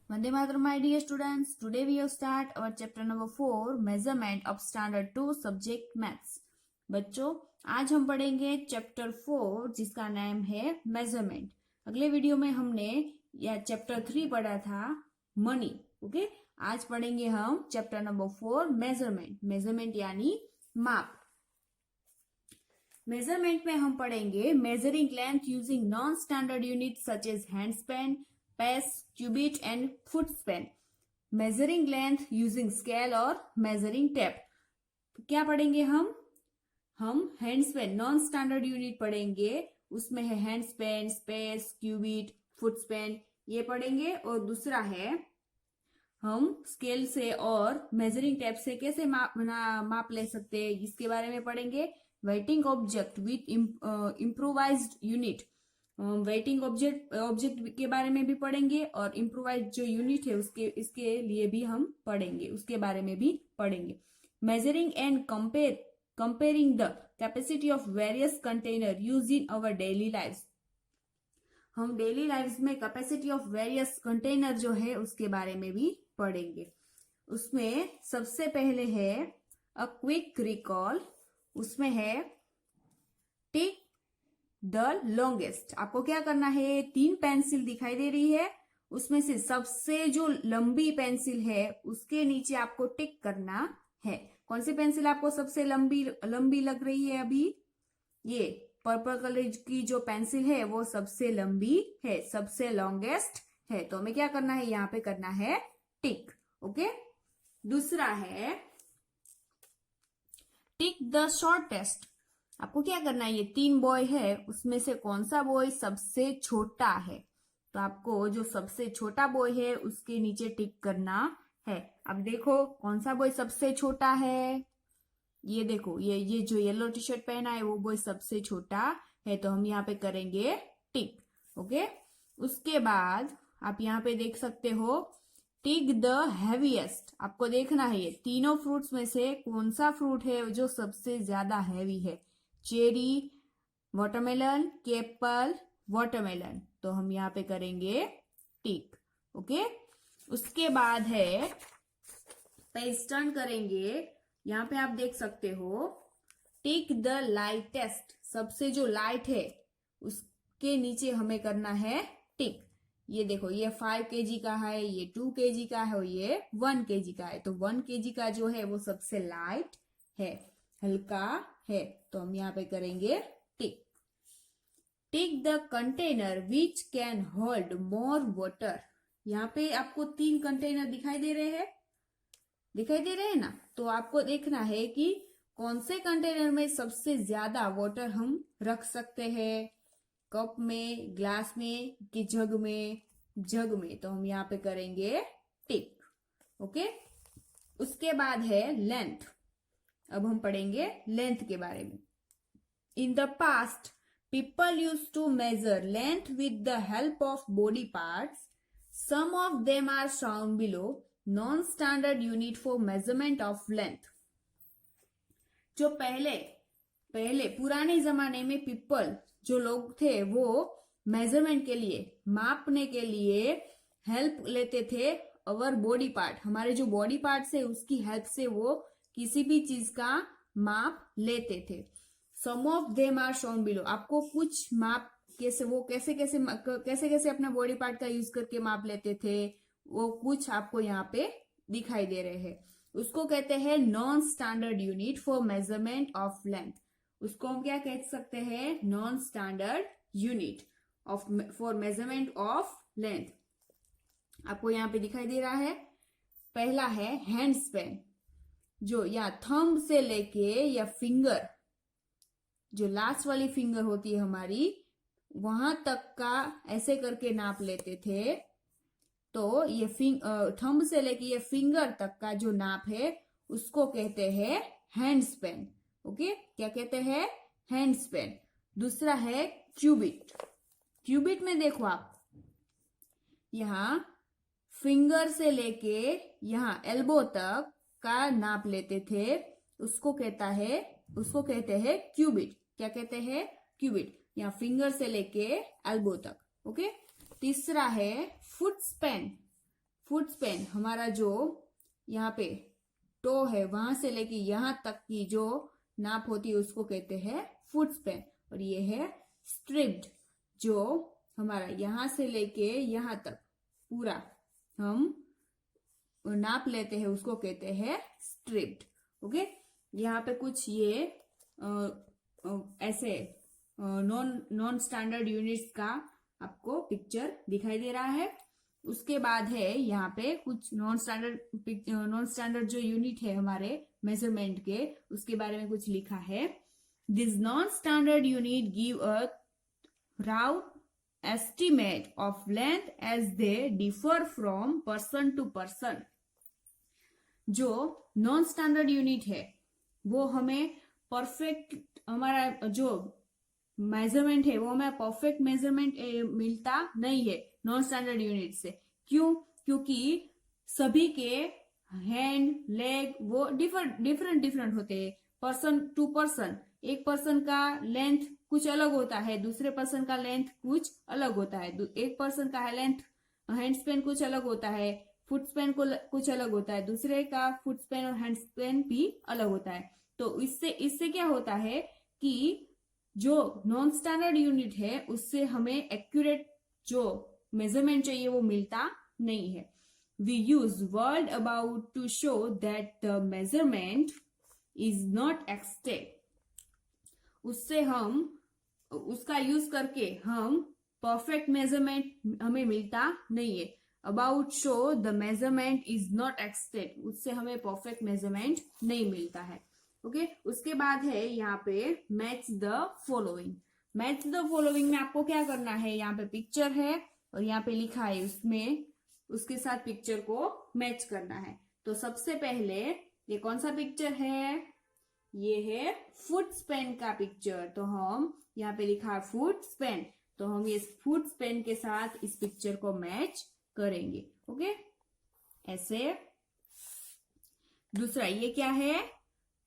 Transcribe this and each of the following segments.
Vande Mataram, my dear students. Today we will start our chapter number 4, measurement of standard 2 subject maths. बच्चों, आज हम पढ़ेंगे chapter 4 जिसका नाम है मेजरमेंट. अगले वीडियो में हमने या चैप्टर 3 पढ़ा था मनी. ओके, आज पढ़ेंगे हम चैप्टर नंबर 4 मेजरमेंट. मेजरमेंट यानी माप. मेजरमेंट में हम पढ़ेंगे measuring length using non standard unit such as hand span, pace, cubit and foot span. Measuring length using scale और मेजरिंग टेप. क्या पढ़ेंगे हम hand span non standard unit पढ़ेंगे. उसमें है hand span, space, cubit, foot span, ये पढ़ेंगे. और दूसरा है हम स्केल से और मेजरिंग टेप से कैसे माप ले सकते हैं, इसके बारे में पढ़ेंगे. Waiting object with improvised unit. Waiting object के बारे में भी पढ़ेंगे और इम्प्रोवाइज जो यूनिट है इसके लिए भी हम पढ़ेंगे, उसके बारे में भी पढ़ेंगे. Measuring and comparing the capacity of various container use in our daily lives. हम डेली लाइव्स में कैपेसिटी ऑफ वेरियस कंटेनर जो है उसके बारे में भी पढ़ेंगे. उसमें सबसे पहले है अ क्विक रिकॉल. उसमें है टिक द लॉन्गेस्ट. आपको क्या करना है, 3 पेंसिल दिखाई दे रही है, उसमें से सबसे जो लंबी पेंसिल है उसके नीचे आपको टिक करना है. कौन सी पेंसिल आपको सबसे लंबी लग रही है? अभी ये पर्पल कलर की जो पेंसिल है वो सबसे लंबी है, सबसे लॉन्गेस्ट है. तो हमें क्या करना है, यहाँ पे करना है टिक. ओके. दूसरा है टिक द शॉर्टेस्ट. आपको क्या करना है, ये 3 बॉय है, उसमें से कौन सा बॉय सबसे छोटा है. तो आपको जो सबसे छोटा बॉय है उसके नीचे टिक करना है. अब देखो कौन सा बॉय सबसे छोटा है. ये देखो, ये जो येलो टी शर्ट पहना है वो बॉय सबसे छोटा है, तो हम यहाँ पे करेंगे टिक. ओके. उसके बाद आप यहाँ पे देख सकते हो टिक द हैवीएस्ट. आपको देखना है ये तीनों फ्रूट्स में से कौन सा फ्रूट है जो सबसे ज्यादा हैवी है. Cherry, watermelon, Apple, watermelon. तो हम यहाँ पे करेंगे टिक. ओके. उसके बाद है पेज टर्न करेंगे. यहाँ पे आप देख सकते हो टिक द लाइटेस्ट. सबसे जो लाइट है उसके नीचे हमें करना है टिक. ये देखो, ये 5 kg का है, ये 2 kg का है और ये 1 kg का है. तो 1 kg का जो है वो सबसे लाइट है, हल्का है. तो हम यहाँ पे करेंगे tick. Tick the container which can hold more water. यहाँ पे आपको 3 कंटेनर दिखाई दे रहे हैं ना. तो आपको देखना है कि कौन से कंटेनर में सबसे ज्यादा वाटर हम रख सकते हैं, कप में, ग्लास में कि जग में. तो हम यहाँ पे करेंगे टिक. ओके. उसके बाद है लेंथ. अब हम पढ़ेंगे लेंथ के बारे में. In the past people use to measure length with the help of body parts. Some of them are shown below. Non standard unit for measurement of length. जो पहले पुराने जमाने में पीपल जो लोग थे वो मेजरमेंट के लिए, मापने के लिए हेल्प लेते थे अवर बॉडी पार्ट. हमारे जो बॉडी पार्ट है उसकी हेल्प से वो किसी भी चीज का माप लेते थे. Some of them are shown below. आपको कुछ माप कैसे अपने बॉडी पार्ट का यूज करके माप लेते थे वो कुछ आपको यहाँ पे दिखाई दे रहे हैं. उसको कहते हैं non standard unit for measurement of length. उसको हम क्या कह सकते हैं, non standard unit for measurement of length. आपको यहाँ पे दिखाई दे रहा है. पहला है हैंड स्पैन. जो या थंब से लेके या फिंगर, जो लास्ट वाली फिंगर होती है हमारी, वहां तक का ऐसे करके नाप लेते थे. तो ये थंब से लेके ये फिंगर तक का जो नाप है उसको कहते हैं हैंड स्पैन. ओके. क्या कहते हैं, हैंड स्पैन. दूसरा है क्यूबिट. क्यूबिट में देखो आप, यहाँ फिंगर से लेके यहाँ एल्बो तक का नाप लेते थे, उसको कहते हैं क्यूबिट. क्या कहते हैं, क्यूबिट. यहाँ फिंगर से लेके एल्बो तक. ओके. तीसरा है फुट स्पैन. फुट स्पैन हमारा जो यहाँ पे टो है वहां से लेके यहाँ तक की जो नाप होती है उसको कहते हैं फुट स्पैन। और ये है स्ट्रिप्ड, जो हमारा यहाँ से लेके यहाँ तक पूरा हम नाप लेते हैं उसको कहते हैं स्ट्रिप्ड। ओके, यहाँ पे कुछ ये ऐसे नॉन स्टैंडर्ड यूनिट्स का आपको पिक्चर दिखाई दे रहा है। उसके बाद है यहाँ पे कुछ नॉन स्टैंडर्ड जो यूनिट है हमारे मेजरमेंट के, उसके बारे में कुछ लिखा है। This non standard unit give a round estimate of length as they differ from person to person। जो नॉन स्टैंडर्ड यूनिट है वो हमें परफेक्ट, हमारा जो मेजरमेंट है वो हमें परफेक्ट मेजरमेंट मिलता नहीं है नॉन स्टैंडर्ड यूनिट से। क्यों? क्योंकि सभी के हैंड, लेग वो डिफरेंट होते हैं पर्सन टू पर्सन। एक पर्सन का लेंथ कुछ अलग होता है, दूसरे पर्सन का लेंथ कुछ अलग होता है। एक पर्सन का लेंथ हैंड स्पेन कुछ अलग होता है, फुट स्पेन को कुछ अलग होता है, दूसरे का फुट स्पेन और हैंड स्पेन भी अलग होता है। तो इससे क्या होता है कि जो नॉन स्टैंडर्ड यूनिट है उससे हमें एक्यूरेट जो मेजरमेंट चाहिए वो मिलता नहीं है। We use word about to show that the measurement is not exact. उससे हम उसका यूज करके हम परफेक्ट मेजरमेंट हमें मिलता नहीं है। About show the measurement is not exact, उससे हमें परफेक्ट मेजरमेंट नहीं मिलता है। ओके, उसके बाद है यहाँ पे match the following. Match the following में आपको क्या करना है, यहाँ पे पिक्चर है और यहाँ पे लिखा है, उसमें उसके साथ पिक्चर को मैच करना है। तो सबसे पहले ये कौन सा पिक्चर है, ये है फुट स्पेन का पिक्चर। तो हम यहाँ पे लिखा है फुट स्पेन, तो हम इस फुट स्पेन के साथ इस पिक्चर को मैच करेंगे। ओके, ऐसे। दूसरा ये क्या है,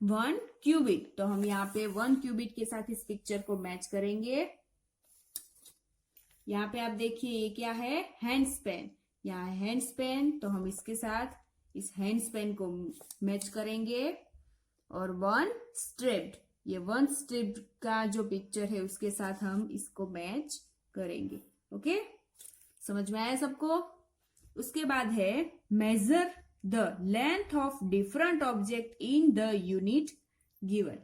1 क्यूबिट, तो हम यहाँ पे 1 क्यूबिट के साथ इस पिक्चर को मैच करेंगे। यहाँ पे आप देखिए ये क्या है, हैंड स्पेन, यहाँ है हैंड स्पेन, तो हम इसके साथ इस हैंड स्पेन को मैच करेंगे। और 1 स्ट्रिप्ड, ये 1 स्ट्रिप्ड का जो पिक्चर है उसके साथ हम इसको मैच करेंगे। ओके, समझ में आया सबको? उसके बाद है measure the length of different object in the unit given.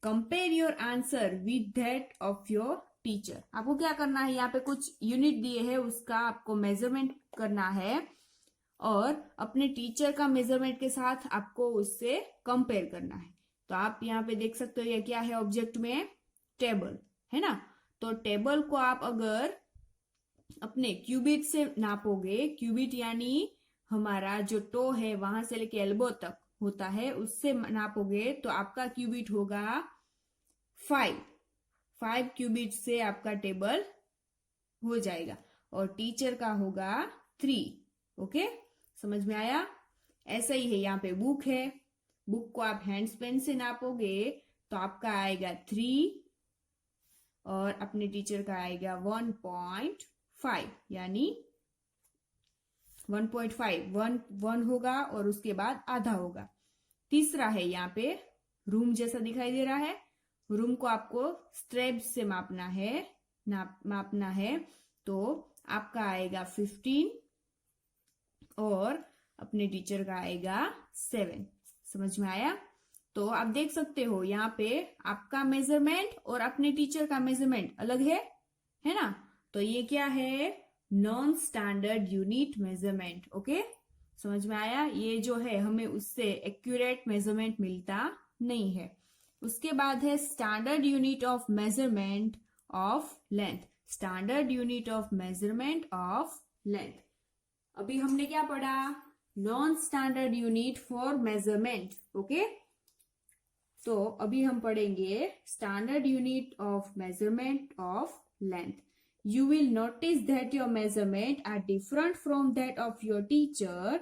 Compare your answer with that of your teacher. आपको क्या करना है, यहाँ पे कुछ यूनिट दिए हैं उसका आपको मेजरमेंट करना है और अपने टीचर का मेजरमेंट के साथ आपको उससे कंपेयर करना है। तो आप यहाँ पे देख सकते हो ये क्या है, ऑब्जेक्ट में टेबल है ना। तो टेबल को आप अगर अपने क्यूबिट से नापोगे, क्यूबिट यानी हमारा जो टो है वहां से लेके एल्बो तक होता है, उससे नापोगे तो आपका क्यूबिट होगा 5 क्यूबिट से आपका टेबल हो जाएगा और टीचर का होगा 3। ओके, समझ में आया? ऐसा ही है, यहाँ पे बुक है, बुक को आप हैंड पेन से नापोगे तो आपका आएगा 3 और अपने टीचर का आएगा 1.5, यानी 1.5 1 होगा और उसके बाद आधा होगा। तीसरा है यहाँ पे रूम जैसा दिखाई दे रहा है, रूम को आपको स्ट्रेप्स से मापना है तो आपका आएगा 15 और अपने टीचर का आएगा 7। समझ में आया? तो आप देख सकते हो यहाँ पे आपका मेजरमेंट और अपने टीचर का मेजरमेंट अलग है ना। तो ये क्या है, non standard unit measurement. Okay, समझ में आया? ये जो है हमें उससे एक्यूरेट मेजरमेंट मिलता नहीं है। उसके बाद है standard unit of measurement of length. Standard unit of measurement of length, अभी हमने क्या पढ़ा, non standard unit for measurement. Okay, तो अभी हम पढ़ेंगे standard unit of measurement of length. You will notice that your measurement are different from that of your teacher.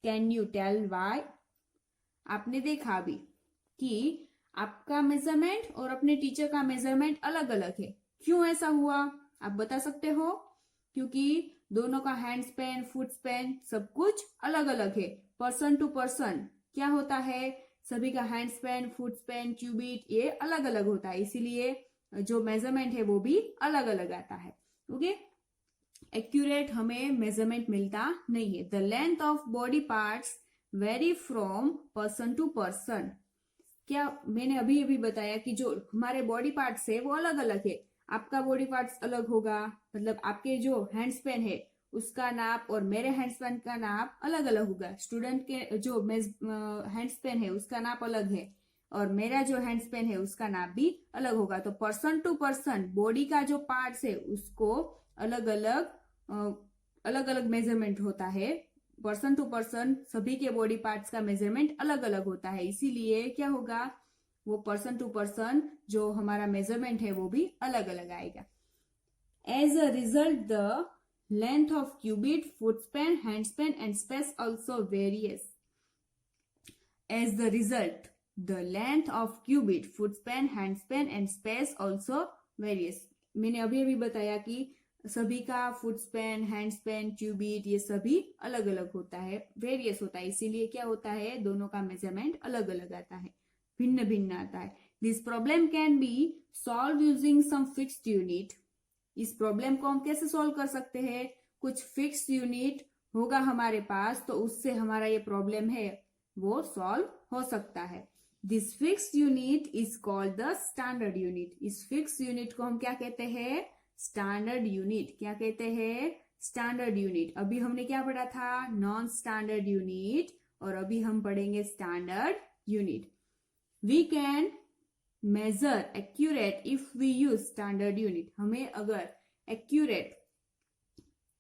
Can you tell why? आपने देखा अभी कि आपका मेजरमेंट और अपने टीचर का मेजरमेंट अलग अलग है। क्यों ऐसा हुआ आप बता सकते हो? क्योंकि दोनों का हैंड स्पैन, फुट स्पैन सब कुछ अलग अलग है। पर्सन टू पर्सन क्या होता है, सभी का hand span, foot span, cubit ये अलग अलग होता है, इसीलिए जो मेजरमेंट है वो भी अलग अलग आता है। ओके, एक्यूरेट हमें मेजरमेंट मिलता नहीं है। The length of body parts vary from person to person. क्या मैंने अभी अभी बताया कि जो हमारे बॉडी पार्ट्स है वो अलग अलग है। आपका बॉडी पार्ट्स अलग होगा, मतलब आपके जो हैंड स्पैन है उसका नाप और मेरे हैंड स्पैन का नाप अलग अलग होगा। स्टूडेंट के जो हैंड स्पैन है उसका नाप अलग है और मेरा जो हैंड स्पैन है उसका नाप भी अलग होगा। तो पर्सन टू पर्सन बॉडी का जो पार्ट्स है उसको अलग अलग मेजरमेंट होता है। पर्सन टू पर्सन सभी के बॉडी पार्ट्स का मेजरमेंट अलग अलग होता है, इसीलिए क्या होगा, वो पर्सन टू पर्सन जो हमारा मेजरमेंट है वो भी अलग अलग आएगा। As a result the length of cubit, foot span, hand span and space also various. As the result the length of cubit, foot span, hand span and space also various. मैंने अभी अभी बताया कि सभी का foot span, hand span, cubit ये सभी अलग अलग होता है, वेरियस होता है, इसीलिए क्या होता है, दोनों का मेजरमेंट अलग अलग आता है, भिन्न भिन्न आता है। This problem can be solve using some fixed unit. इस प्रॉब्लम को हम कैसे सॉल्व कर सकते हैं, कुछ फिक्स्ड यूनिट होगा हमारे पास तो उससे हमारा ये प्रॉब्लम है वो सॉल्व हो सकता है। This fixed unit is called the standard unit. इस फिक्स्ड यूनिट को हम क्या कहते हैं, स्टैंडर्ड यूनिट। क्या कहते हैं, स्टैंडर्ड यूनिट। अभी हमने क्या पढ़ा था, नॉन स्टैंडर्ड यूनिट, और अभी हम पढ़ेंगे standard unit. We can measure accurate if we use standard unit. हमें अगर एक्यूरेट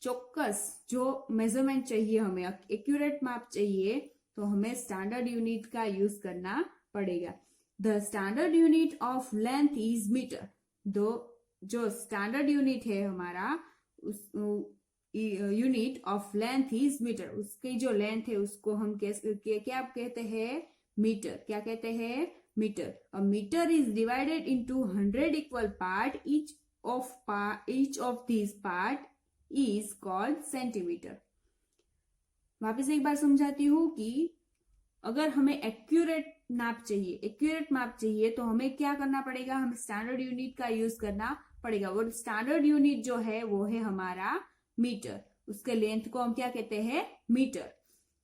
चौकस जो मेजरमेंट चाहिए, हमें एक्यूरेट माप चाहिए, तो हमें स्टैंडर्ड यूनिट का यूज करना पड़ेगा। The standard unit of length is metre. जो स्टैंडर्ड यूनिट है हमारा, उस unit of length is metre. उसकी जो लेंथ है उसको हम क्या कहते हैं, मीटर। क्या कहते हैं, metre. A metre is divided into 100 equal part. Each of this part is called centimetre. वापस एक बार समझाती हूँ कि अगर हमें एक्यूरेट नाप चाहिए, एक्यूरेट माप चाहिए, तो हमें क्या करना पड़ेगा, हमें स्टैंडर्ड यूनिट का यूज करना पड़ेगा। और स्टैंडर्ड यूनिट जो है वो है हमारा मीटर। उसके लेंथ को हम क्या कहते हैं, मीटर।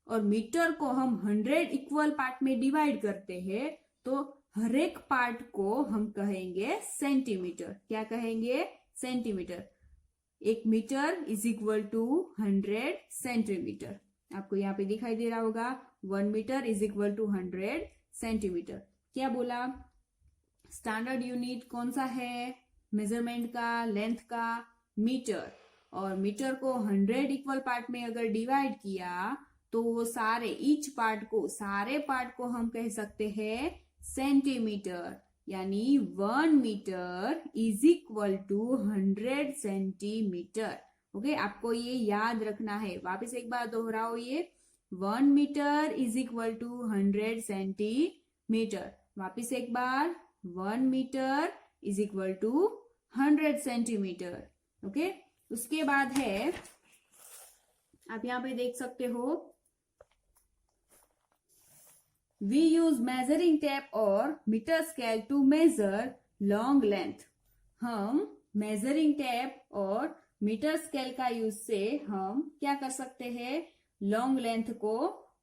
और मीटर को हम 100 इक्वल पार्ट में डिवाइड करते हैं तो हर एक पार्ट को हम कहेंगे सेंटीमीटर। क्या कहेंगे, सेंटीमीटर। एक metre is equal to 100 centimetre. आपको यहाँ पे दिखाई दे रहा होगा 1 metre is equal to 100 centimetre. क्या बोला, स्टैंडर्ड यूनिट कौन सा है मेजरमेंट का, लेंथ का, मीटर। और मीटर को 100 इक्वल पार्ट में अगर डिवाइड किया तो वो सारे पार्ट को हम कह सकते हैं सेंटीमीटर। यानी 1 metre is equal to 100 centimetre. Okay, आपको ये याद रखना है। वापस एक बार दोहराओ, ये 1 metre is equal to 100 centimetre. वापस एक बार, 1 metre is equal to 100 centimetre. Okay, उसके बाद है, आप यहाँ पे देख सकते हो, वी यूज मेजरिंग टेप और metre scale to measure long length. हम मेजरिंग टेप और मीटर स्केल का यूज से हम क्या कर सकते हैं, लॉन्ग लेंथ को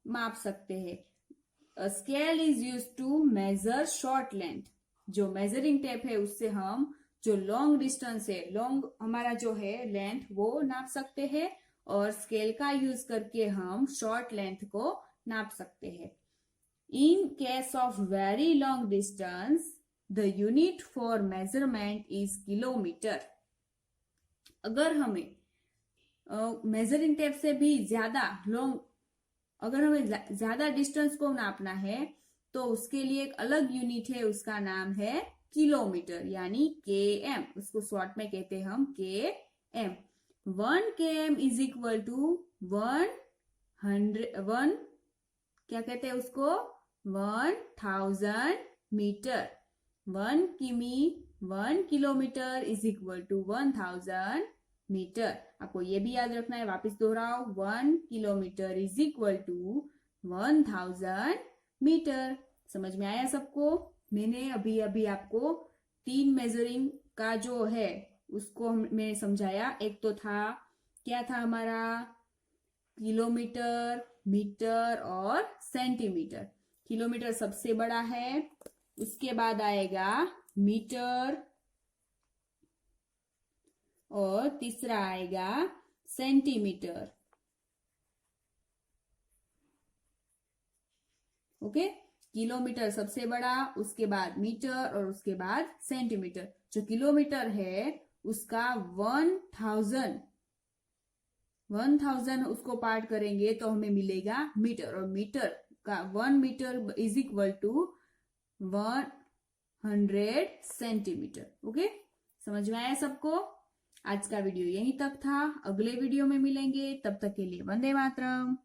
माप सकते हैं। Scale is use to measure short length. जो मेजरिंग टेप है उससे हम जो लॉन्ग डिस्टेंस है, लॉन्ग हमारा जो है लेंथ, वो नाप सकते हैं। और स्केल का यूज करके हम शॉर्ट लेंथ को नाप सकते हैं। In case of very long distance the unit for measurement is kilometre. अगर हमें मेजरिंग टेप से भी ज्यादा लॉन्ग, अगर हमें ज्यादा डिस्टेंस को नापना है तो उसके लिए एक अलग यूनिट है, उसका नाम है किलोमीटर, यानी km। उसको शॉर्ट में कहते हैं हम km। 1 km is equal to 1 क्या कहते हैं उसको, 1000 metre. 1 kilometre is equal to 1000 metre. आपको ये भी याद रखना है, वापस दोहराओ, 1 kilometre is equal to 1000 metre. समझ में आया सबको? मैंने अभी अभी आपको 3 मेजरिंग का जो है उसको मैं समझाया। एक तो था, क्या था हमारा, किलोमीटर, मीटर और सेंटीमीटर। किलोमीटर सबसे बड़ा है, उसके बाद आएगा मीटर और तीसरा आएगा सेंटीमीटर। ओके, किलोमीटर सबसे बड़ा, उसके बाद मीटर और उसके बाद सेंटीमीटर। जो किलोमीटर है उसका 1000 उसको पार्ट करेंगे तो हमें मिलेगा मीटर, और मीटर का 1 metre is equal to 100 centimetre. Okay, समझ में आया सबको? आज का वीडियो यहीं तक था, अगले वीडियो में मिलेंगे, तब तक के लिए वंदे मातरम।